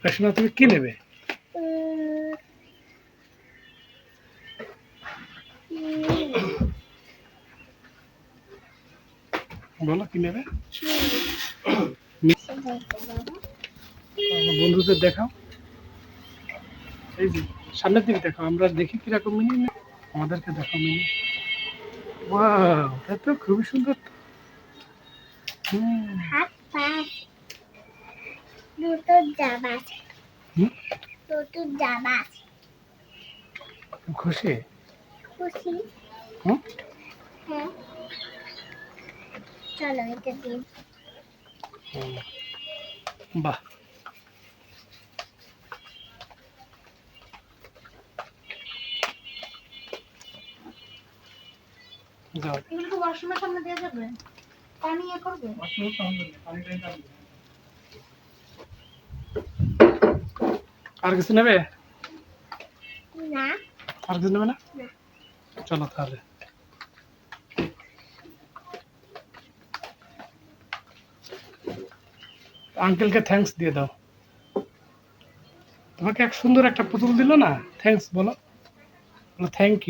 রেশনা তুমি কি নেবে? বলো কি নেবে? বন্ধুদের দেখাও, এই যে সামনের দিকে দেখাও, আমরা দেখি কিরকম মিনি। আমাদেরকে দেখাও মিনি। ওয়াও, এটা তো খুবই সুন্দর। হাত পা দুটো জামা আছে, দুটো জামা আছে। খুশি? খুশি? হুম, হ্যাঁ, চলো এটা দিন। বাহ, যাও। এগুলো কি ওয়াশরুমের সামনে দেওয়া যাবে? পানি ইয়ে করবে? আর কিছু নেবে? না। আর কিছু নেবে না? না। চলো তাহলে। আঙ্কেলকে থ্যাঙ্কস দিয়ে দাও। তোমাকে এক সুন্দর একটা পুতুল দিল না, থ্যাঙ্কস বলো, বলো থ্যাংক ইউ।